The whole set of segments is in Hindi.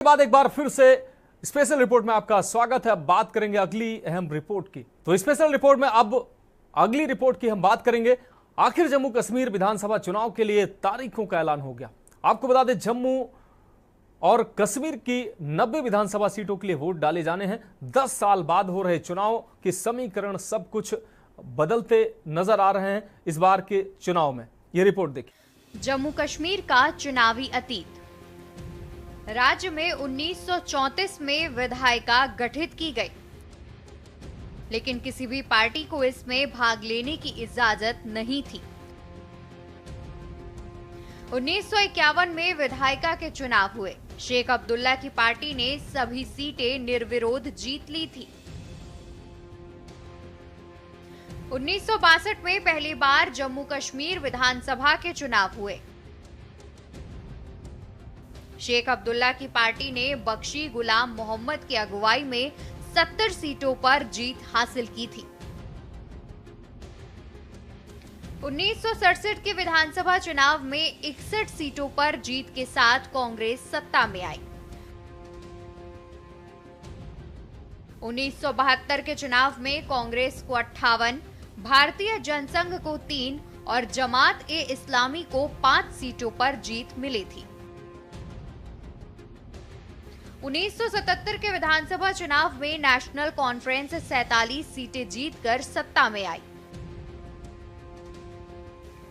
बाद एक बार फिर से स्पेशल रिपोर्ट में आपका स्वागत है। बात करेंगे अगली अहम रिपोर्ट की। तो स्पेशल रिपोर्ट में अब अगली रिपोर्ट की हम बात करेंगे। आखिर जम्मू कश्मीर विधानसभा चुनाव के लिए तारीखों का ऐलान हो गया। आपको बता दें, जम्मू और कश्मीर की 90 विधानसभा सीटों के लिए वोट डाले जाने हैं। 10 साल बाद हो रहे चुनाव के समीकरण सब कुछ बदलते नजर आ रहे हैं इस बार के चुनाव में। यह रिपोर्ट देखिए। जम्मू कश्मीर का चुनावी अतीत। राज्य में 1934 में विधायिका गठित की गई, लेकिन किसी भी पार्टी को इसमें भाग लेने की इजाजत नहीं थी। 1951 में विधायिका के चुनाव हुए। शेख अब्दुल्ला की पार्टी ने सभी सीटें निर्विरोध जीत ली थी। 1962 में पहली बार जम्मू कश्मीर विधानसभा के चुनाव हुए। शेख अब्दुल्ला की पार्टी ने बख्शी गुलाम मोहम्मद की अगुवाई में 70 सीटों पर जीत हासिल की थी। 1967 के विधानसभा चुनाव में 61 सीटों पर जीत के साथ कांग्रेस सत्ता में आई। 1972 के चुनाव में कांग्रेस को 58, भारतीय जनसंघ को 3 और जमात ए इस्लामी को 5 सीटों पर जीत मिली थी। 1977 के विधानसभा चुनाव में नेशनल कॉन्फ्रेंस 47 सीटें जीतकर सत्ता में आई।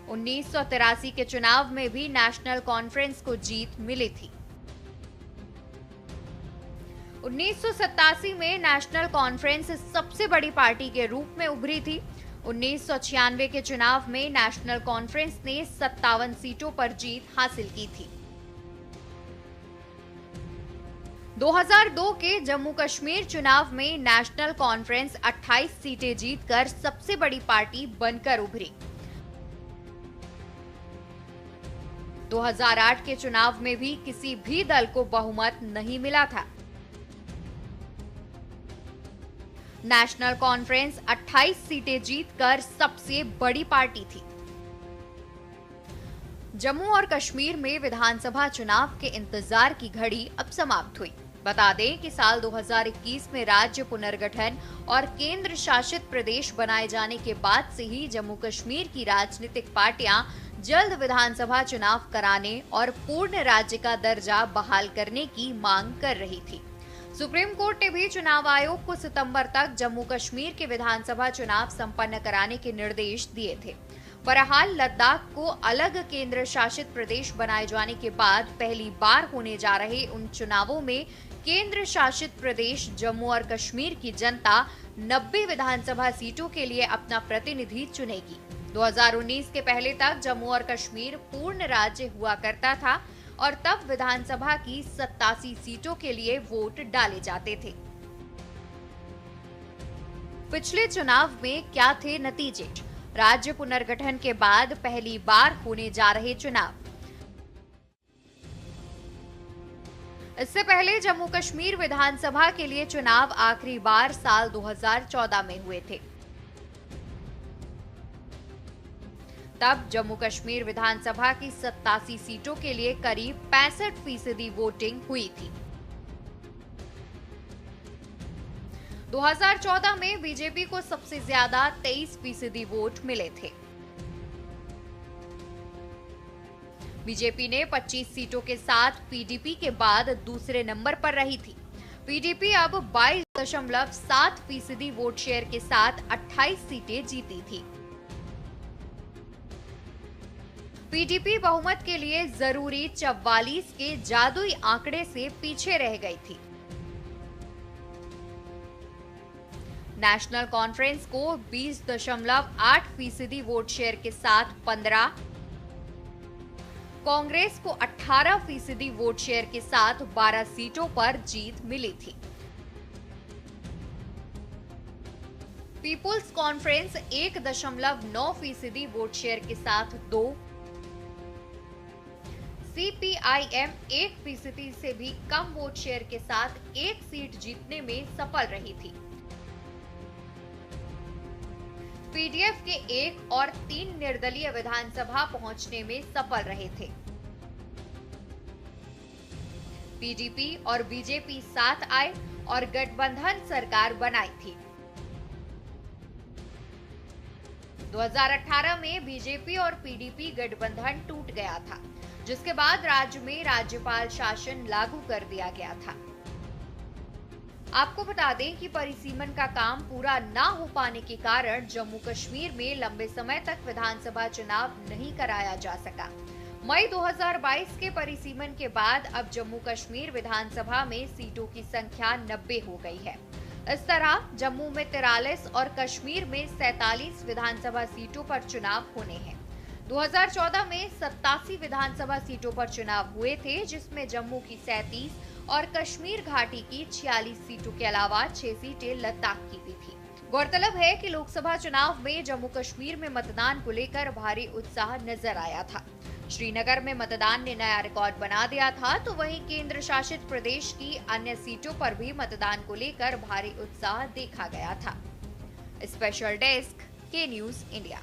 1983 के चुनाव में भी नेशनल कॉन्फ्रेंस को जीत मिली थी। 1987 में नेशनल कॉन्फ्रेंस सबसे बड़ी पार्टी के रूप में उभरी थी। 1996 के चुनाव में नेशनल कॉन्फ्रेंस ने 57 सीटों पर जीत हासिल की थी। 2002 के जम्मू कश्मीर चुनाव में नेशनल कॉन्फ्रेंस 28 सीटें जीतकर सबसे बड़ी पार्टी बनकर उभरी। 2008 के चुनाव में भी किसी भी दल को बहुमत नहीं मिला था। नेशनल कॉन्फ्रेंस 28 सीटें जीतकर सबसे बड़ी पार्टी थी। जम्मू और कश्मीर में विधानसभा चुनाव के इंतजार की घड़ी अब समाप्त हुई। बता दें कि साल 2021 में राज्य पुनर्गठन और केंद्र शासित प्रदेश बनाए जाने के बाद से ही जम्मू कश्मीर की राजनीतिक पार्टियां जल्द विधानसभा चुनाव कराने और पूर्ण राज्य का दर्जा बहाल करने की मांग कर रही थी। सुप्रीम कोर्ट ने भी चुनाव आयोग को सितंबर तक जम्मू कश्मीर के विधानसभा चुनाव संपन्न कराने के निर्देश दिए थे। बहरहाल लद्दाख को अलग केंद्र शासित प्रदेश बनाए जाने के बाद पहली बार होने जा रहे उन चुनावों में केंद्र शासित प्रदेश जम्मू और कश्मीर की जनता 90 विधानसभा सीटों के लिए अपना प्रतिनिधि चुनेगी। 2019 के पहले तक जम्मू और कश्मीर पूर्ण राज्य हुआ करता था और तब विधानसभा की 87 सीटों के लिए वोट डाले जाते थे। पिछले चुनाव में क्या थे नतीजे? राज्य पुनर्गठन के बाद पहली बार होने जा रहे चुनाव। इससे पहले जम्मू कश्मीर विधानसभा के लिए चुनाव आखिरी बार साल 2014 में हुए थे। तब जम्मू कश्मीर विधानसभा की 87 सीटों के लिए करीब 65% वोटिंग हुई थी। 2014 में बीजेपी को सबसे ज्यादा 23% वोट मिले थे। बीजेपी ने 25 सीटों के साथ पीडीपी के बाद दूसरे नंबर पर रही थी। पीडीपी अब 22.7% वोट शेयर के साथ 28 सीटें जीती थी। पीडीपी बहुमत के लिए जरूरी 44 के जादुई आंकड़े से पीछे रह गई थी। नेशनल कॉन्फ्रेंस को 20.8% वोट शेयर के साथ 15, कांग्रेस को 18% वोट शेयर के साथ 12 सीटों पर जीत मिली थी। पीपुल्स कॉन्फ्रेंस 1.9% वोट शेयर के साथ 2, सीपीआईएम 1% से भी कम वोट शेयर के साथ 1 सीट जीतने में सफल रही थी। पीडीएफ के 1 और 3 निर्दलीय विधानसभा पहुंचने में सफल रहे थे। पीडीपी और बीजेपी साथ आए और गठबंधन सरकार बनाई थी। 2018 में बीजेपी और पीडीपी गठबंधन टूट गया था, जिसके बाद राज्य में राज्यपाल शासन लागू कर दिया गया था। आपको बता दें कि परिसीमन का काम पूरा न हो पाने के कारण जम्मू कश्मीर में लंबे समय तक विधानसभा चुनाव नहीं कराया जा सका। मई 2022 के परिसीमन के बाद अब जम्मू कश्मीर विधानसभा में सीटों की संख्या 90 हो गई है। इस तरह जम्मू में 43 और कश्मीर में 47 विधानसभा सीटों पर चुनाव होने हैं। 2014 में 87 विधानसभा सीटों पर चुनाव हुए थे, जिसमें जम्मू की 37 और कश्मीर घाटी की 46 सीटों के अलावा 6 सीटें लद्दाख की भी थी। गौरतलब है कि लोकसभा चुनाव में जम्मू कश्मीर में मतदान को लेकर भारी उत्साह नजर आया था। श्रीनगर में मतदान ने नया रिकॉर्ड बना दिया था, तो वहीं केंद्र शासित प्रदेश की अन्य सीटों पर भी मतदान को लेकर भारी उत्साह देखा गया था। स्पेशल डेस्क के न्यूज इंडिया।